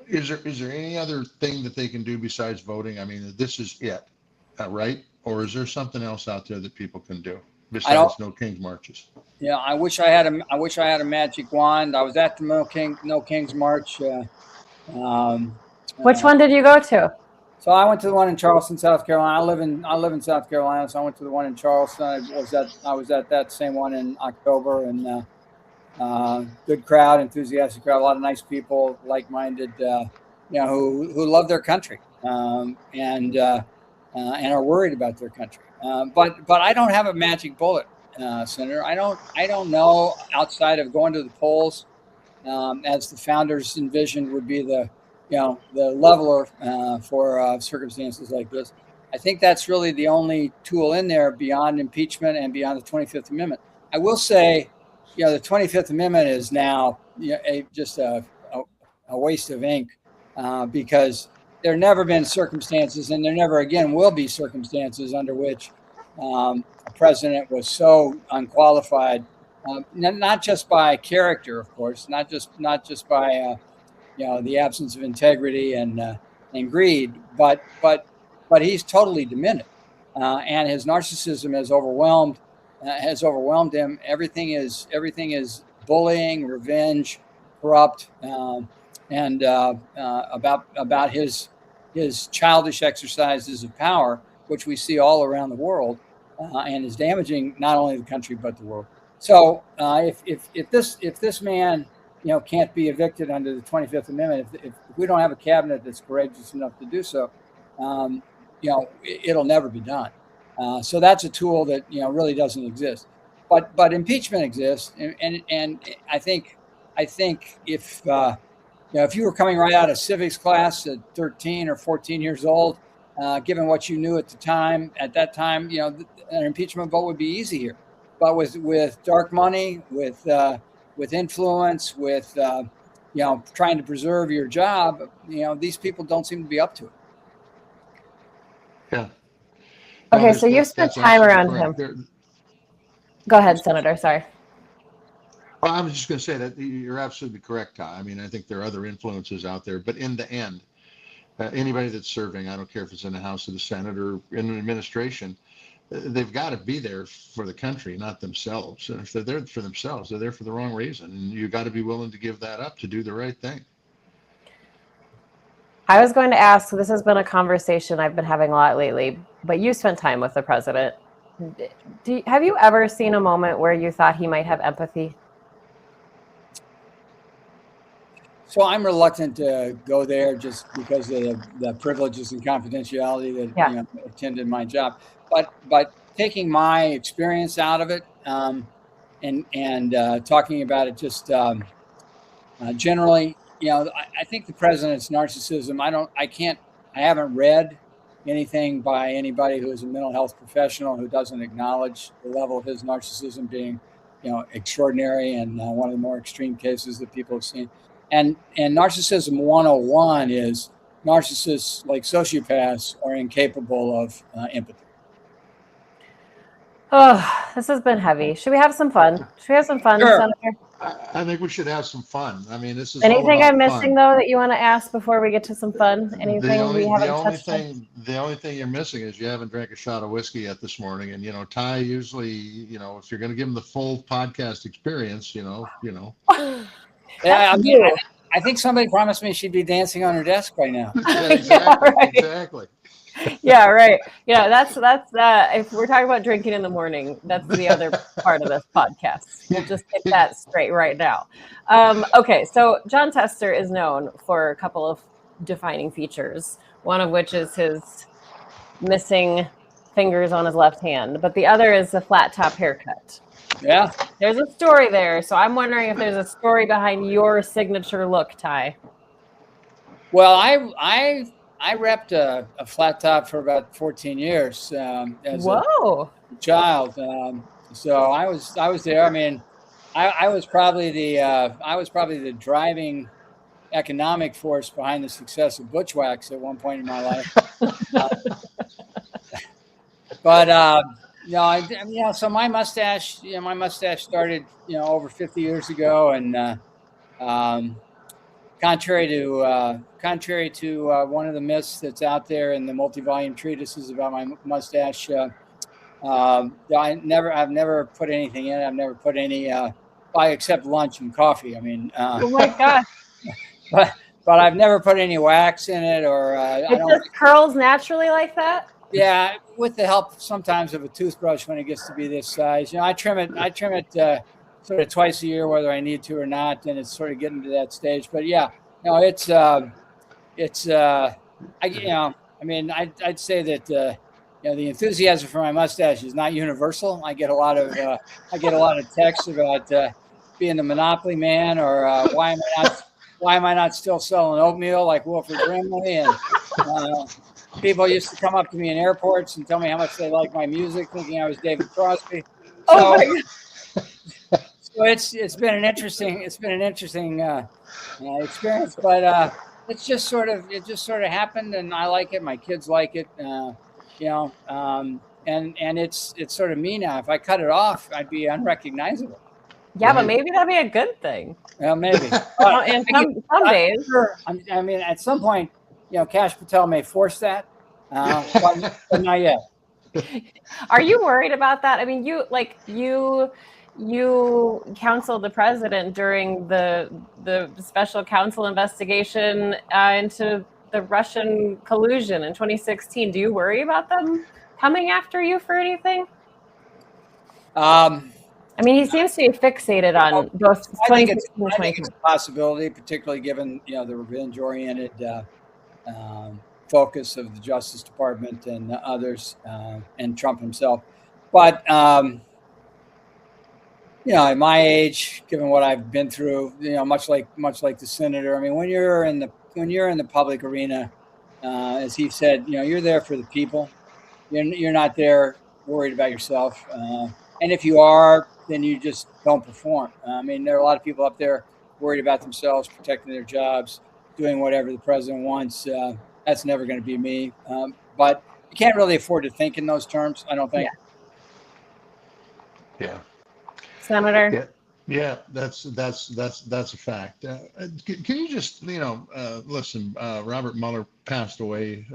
Is there any other thing that they can do besides voting? I mean, this is it, right? Or is there something else out there that people can do besides no King's marches? Yeah, I wish I had a magic wand. I was at the No King's March. Which one did you go to? So I went to the one in Charleston, South Carolina. I live in South Carolina, so I went to the one in Charleston. I was at that same one in October, and good crowd, enthusiastic crowd, a lot of nice people, like-minded, who love their country and are worried about their country. But I don't have a magic bullet, Senator. I don't know outside of going to the polls, as the founders envisioned would be the leveler for circumstances like this. I think that's really the only tool in there beyond impeachment and beyond the 25th Amendment. I will say, the 25th Amendment is now just a waste of ink because there have never been circumstances, and there never again will be circumstances under which a president was so unqualified, not just by character, of course, not just by the absence of integrity and greed, but he's totally demented, and his narcissism has overwhelmed him. Everything is bullying, revenge, corrupt, and about his childish exercises of power, which we see all around the world, and is damaging not only the country but the world. So if this man can't be evicted under the 25th Amendment, if we don't have a cabinet that's courageous enough to do so, it'll never be done. So that's a tool that really doesn't exist. But impeachment exists, and I think if if you were coming right out of civics class at 13 or 14 years old, given what you knew at that time, an impeachment vote would be easy here. But with dark money, with influence, with trying to preserve your job, these people don't seem to be up to it. Yeah. Okay, so you've spent time around him. Go ahead, Senator. Sorry. Well, I was just going to say that you're absolutely correct, Ty. I mean, I think there are other influences out there, but in the end, anybody that's serving, I don't care if it's in the House or the Senate or in an administration, they've got to be there for the country, not themselves. And if they're there for themselves, they're there for the wrong reason. And you've got to be willing to give that up to do the right thing. I was going to ask, this has been a conversation I've been having a lot lately, but you spent time with the president. Have you ever seen a moment where you thought he might have empathy? So I'm reluctant to go there just because of the privileges and confidentiality that attended my job. But taking my experience out of it and talking about it just generally, I think the president's narcissism. I haven't read anything by anybody who is a mental health professional who doesn't acknowledge the level of his narcissism being, extraordinary and one of the more extreme cases that people have seen. And narcissism 101 is narcissists, like sociopaths, are incapable of empathy. Oh, this has been heavy. Should we have some fun? Sure. Senator? I think we should have some fun. I mean, this is anything I'm fun. missing though that you want to ask before we get to some fun? Anything the only thing you're missing is you haven't drank a shot of whiskey yet this morning. And Ty usually, if you're going to give him the full podcast experience, Yeah, I think somebody promised me she'd be dancing on her desk right now. Yeah, exactly. Right. Exactly. Yeah, right. That's if we're talking about drinking in the morning, that's the other part of this podcast. We'll just get that straight right now. Okay, so Jon Tester is known for a couple of defining features, one of which is his missing fingers on his left hand, but the other is the flat top haircut. Yeah. There's a story there, so I'm wondering if there's a story behind your signature look, Ty. Well, I repped a flat top for about 14 years as a child. So I was there. I mean, I was probably the driving economic force behind the success of Bushwhacks at one point in my life. So my mustache started, over 50 years ago, and contrary to one of the myths that's out there in the multi-volume treatises about my mustache, I've never put anything in it. I've never put any, except lunch and coffee. I mean, oh my gosh. But I've never put any wax in it, or it just curls naturally like that. Yeah, with the help sometimes of a toothbrush when it gets to be this size. I trim it sort of twice a year, whether I need to or not, and it's sort of getting to that stage. But yeah, I'd say that the enthusiasm for my mustache is not universal. I get a lot of texts about being the Monopoly man, or why am I not still selling oatmeal like Wilford Brimley, and people used to come up to me in airports and tell me how much they like my music, thinking I was David Crosby. So it's been an interesting experience, but it just sort of happened, and I like it. My kids like it, and it's sort of me now. If I cut it off, I'd be unrecognizable. Yeah, but maybe that'd be a good thing. Well, maybe. And some days. I mean, at some point, Kash Patel may force that, but not yet. Are you worried about that? I mean, you counseled the president during the special counsel investigation into the Russian collusion in 2016. Do you worry about them coming after you for anything? I mean, he seems to be fixated on both 2016 and 2020. I think it's a possibility, particularly given the revenge-oriented focus of the Justice Department and others, and Trump himself. But At my age, given what I've been through, much like the senator. I mean, when you're in the public arena, as he said, you're there for the people. You're not there worried about yourself. And if you are, then you just don't perform. I mean, there are a lot of people up there worried about themselves, protecting their jobs, doing whatever the president wants. That's never going to be me. But you can't really afford to think in those terms, I don't think. Yeah. Senator? Yeah. Yeah, that's a fact. Can you just listen? Robert Mueller passed away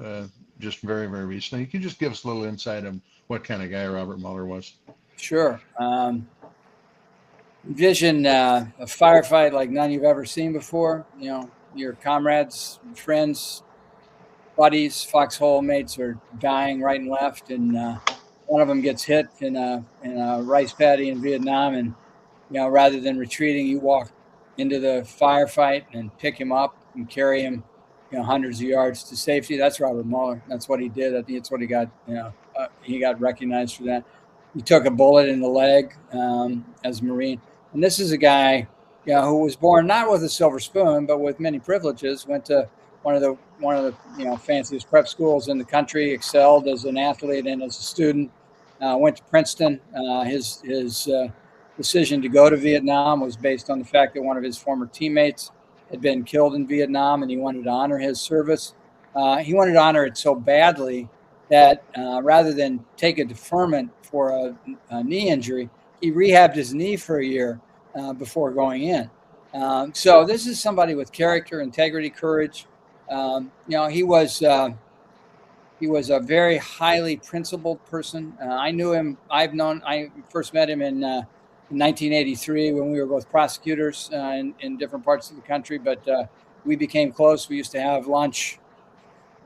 just very, very recently. Can you just give us a little insight on what kind of guy Robert Mueller was? Sure. Envision a firefight like none you've ever seen before. Your comrades, friends, buddies, foxhole mates are dying right and left, and one of them gets hit in a rice paddy in Vietnam, and rather than retreating, you walk into the firefight and pick him up and carry him, hundreds of yards to safety. That's Robert Mueller. That's what he did. I think it's what he got. He got recognized for that. He took a bullet in the leg as a Marine, and this is a guy, who was born not with a silver spoon, but with many privileges. Went to one of the fanciest prep schools in the country. Excelled as an athlete and as a student. Went to Princeton. His decision to go to Vietnam was based on the fact that one of his former teammates had been killed in Vietnam, and he wanted to honor his service. He wanted to honor it so badly that rather than take a deferment for a knee injury, he rehabbed his knee for a year before going in. So this is somebody with character, integrity, courage. He was a very highly principled person. I knew him. I first met him in 1983 when we were both prosecutors in different parts of the country, but we became close. We used to have lunch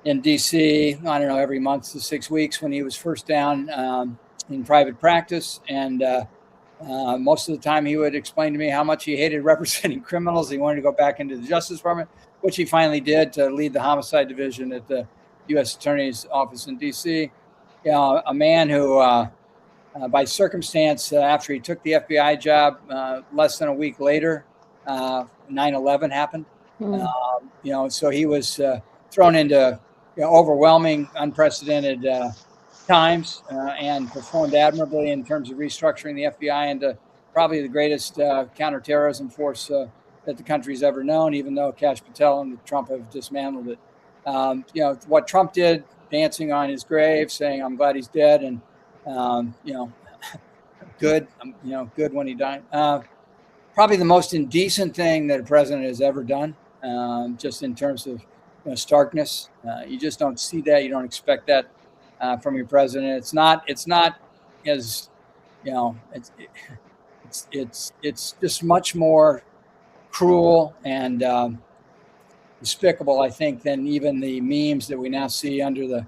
in D.C., I don't know, every month to 6 weeks when he was first down in private practice. And most of the time he would explain to me how much he hated representing criminals. He wanted to go back into the Justice Department, which he finally did, to lead the homicide division at the U.S. Attorney's Office in D.C. A man who, by circumstance, after he took the FBI job, less than a week later, 9/11 happened. So he was thrown into overwhelming, unprecedented times and performed admirably in terms of restructuring the FBI into probably the greatest counterterrorism force that the country's ever known, even though Kash Patel and Trump have dismantled it. What Trump did, dancing on his grave, saying, "I'm glad he's dead," and good, good when he died. Probably the most indecent thing that a president has ever done, just in terms of starkness. You just don't see that. You don't expect that from your president. It's not as it's just much more cruel and despicable, I think, than even the memes that we now see under the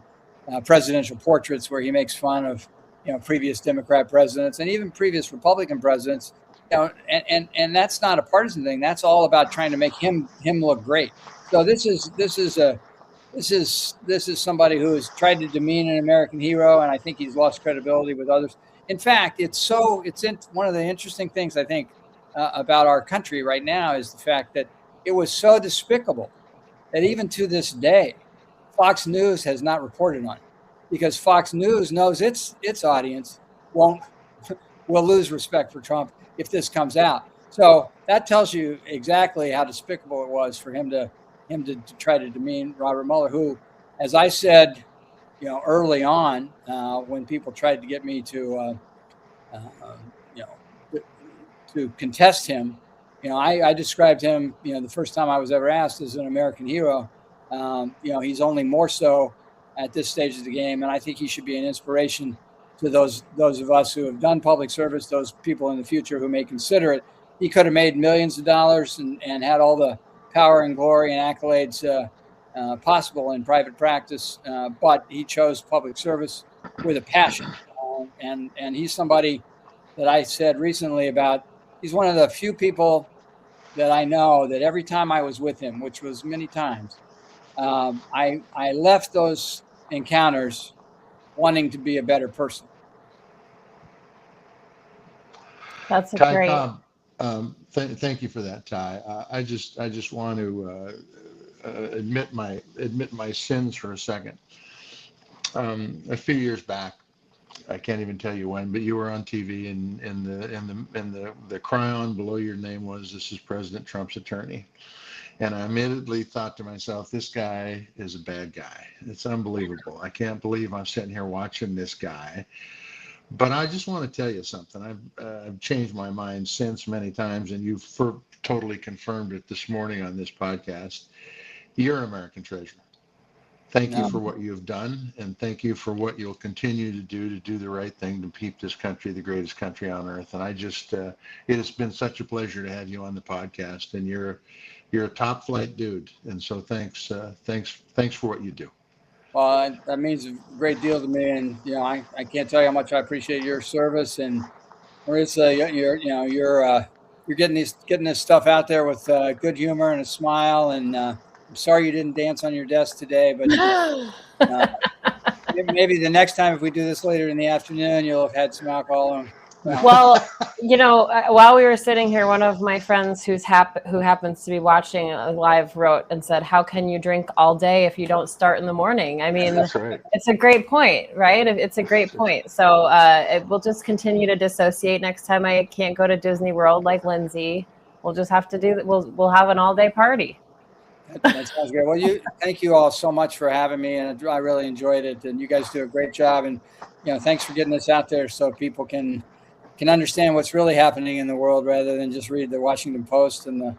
presidential portraits, where he makes fun of previous Democrat presidents and even previous Republican presidents. And that's not a partisan thing. That's all about trying to make him look great. So this is somebody who has tried to demean an American hero, and I think he's lost credibility with others. In fact, one of the interesting things I think about our country right now is the fact that it was so despicable that even to this day, Fox News has not reported on it, because Fox News knows its audience will lose respect for Trump if this comes out. So that tells you exactly how despicable it was for him to try to demean Robert Mueller, who, as I said, early on, when people tried to get me to contest him, I described him, the first time I was ever asked, as an American hero. He's only more so at this stage of the game, and I think he should be an inspiration to those of us who have done public service, those people in the future who may consider it. He could have made millions of dollars and had all the power and glory and accolades possible in private practice, but he chose public service with a passion. And he's somebody that I said recently about, he's one of the few people that I know that every time I was with him, which was many times, I left those encounters wanting to be a better person. That's a Ty great. Cobb, thank you for that, Ty. I just want to admit my sins for a second. A few years back, I can't even tell you when, but you were on TV, and the chyron below your name was, "This is President Trump's attorney." And I immediately thought to myself, this guy is a bad guy. It's unbelievable. I can't believe I'm sitting here watching this guy. But I just want to tell you something. I've changed my mind since many times, and you've totally confirmed it this morning on this podcast. You're an American treasure. Thank you for what you've done, and thank you for what you'll continue to do the right thing to keep this country the greatest country on earth. And I just, it has been such a pleasure to have you on the podcast, and you're a top flight dude. And so thanks for what you do. Well, that means a great deal to me, and I can't tell you how much I appreciate your service. And Marissa, you're getting this stuff out there with good humor and a smile. And I'm sorry you didn't dance on your desk today, but maybe the next time, if we do this later in the afternoon, you'll have had some alcohol. Well, while we were sitting here, one of my friends who happens to be watching live wrote and said, "How can you drink all day if you don't start in the morning?" I mean, That's right. It's a great point, right? It's a great point. So we'll just continue to dissociate. Next time I can't go to Disney World like Lindsay, we'll just have to do. We'll have an all-day party. That sounds great. Well, thank you all so much for having me, and I really enjoyed it. And you guys do a great job. And thanks for getting this out there so people can understand what's really happening in the world, rather than just read the Washington Post and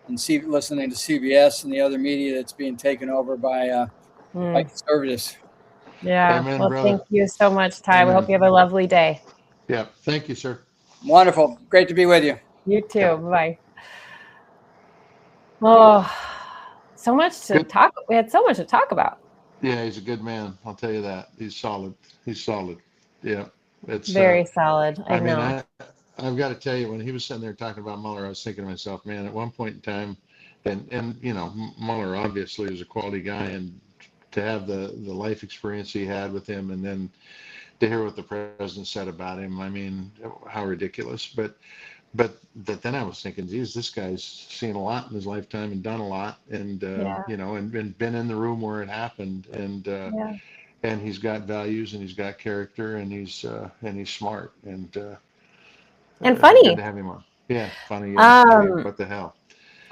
listening to CBS and the other media that's being taken over by conservatives. Yeah. Amen, well, brother. Thank you so much, Ty. Amen. We hope you have a lovely day. Yeah. Thank you, sir. Wonderful. Great to be with you. You too. Yeah. Bye. Oh, so much to talk. We had so much to talk about. Yeah, he's a good man. I'll tell you that. He's solid. Yeah. It's very solid. I know. mean, I've got to tell you, when he was sitting there talking about Mueller, I was thinking to myself, man, at one point in time, and Mueller obviously is a quality guy, and to have the life experience he had with him, and then to hear what the president said about him, I mean, how ridiculous. But then I was thinking, geez, this guy's seen a lot in his lifetime and done a lot, and and been in the room where it happened, and he's got values, and he's got character, and he's smart, and funny. Good to have him on. Yeah, funny. What the hell?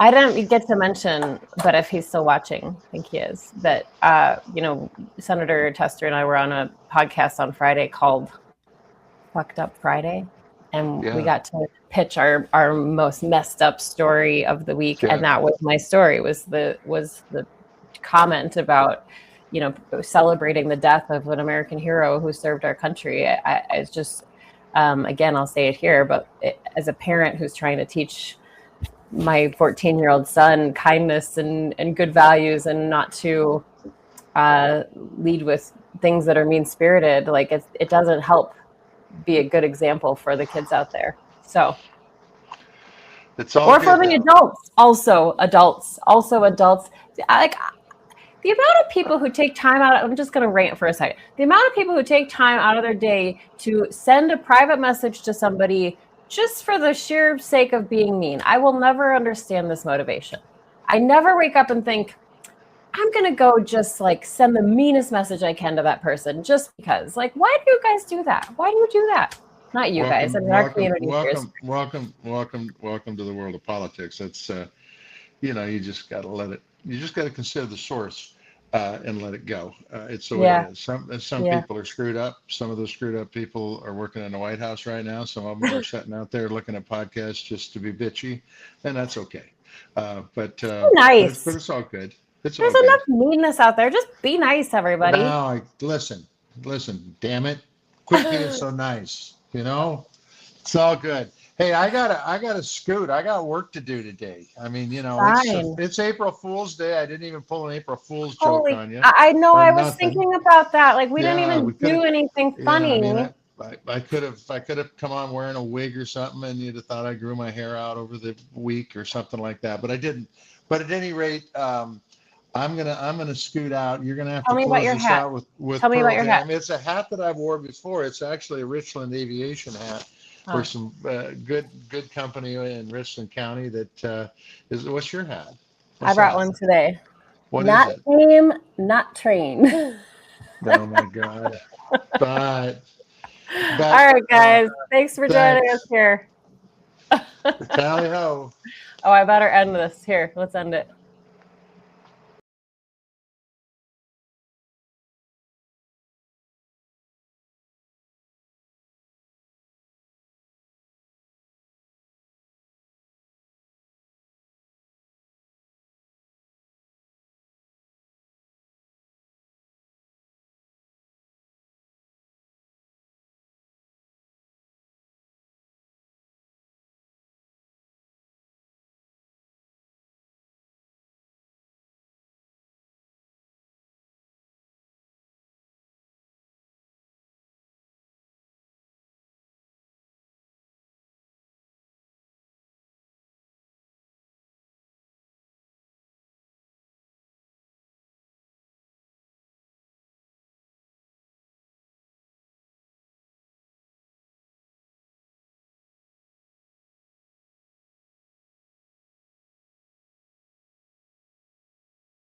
I didn't get to mention, but if he's still watching, I think he is, that Senator Tester and I were on a podcast on Friday called Fucked Up Friday, and we got to pitch our most messed up story of the week, and that was my story. Was the comment about celebrating the death of an American hero who served our country. It's just again, I'll say it here, but as a parent who's trying to teach my 14-year-old son kindness and good values, and not to lead with things that are mean-spirited, like it doesn't help be a good example for the kids out there. So it's all or for the adults, also adults. Like the amount of people who take time out, I'm just going to rant for a second. The amount of people who take time out of their day to send a private message to somebody just for the sheer sake of being mean. I will never understand this motivation. I never wake up and think, I'm going to go just like send the meanest message I can to that person just because. Like, why do you guys do that? Why do you do that? Not you guys. I mean, our community. Welcome to the world of politics. It's, you just got to let it. You just got to consider the source and let it go. It's the way it is. Some people are screwed up. Some of those screwed up people are working in the White House right now. Some of them are sitting out there looking at podcasts just to be bitchy, and that's okay. But nice. But it's all good. There's enough meanness out there. Just be nice, everybody. No, listen. Damn it, quit being so nice. It's all good. Hey, I gotta scoot. I got work to do today. I mean, it's April Fool's Day. I didn't even pull an April Fool's joke on you. I know. I was thinking about that. Like, we didn't even do anything funny. I could have come on wearing a wig or something, and you'd have thought I grew my hair out over the week or something like that. But I didn't. But at any rate, I'm gonna scoot out. You're gonna have to close this out with. Tell me about your hat. It's a hat that I've worn before. It's actually a Richland Aviation hat. for some good company in Richland County. That is. What's your hat? I brought one today. What not is it? Team, not train. Oh my God! But all right, guys. Thanks for joining us here. Tally ho! Oh, I better end this. Here, let's end it.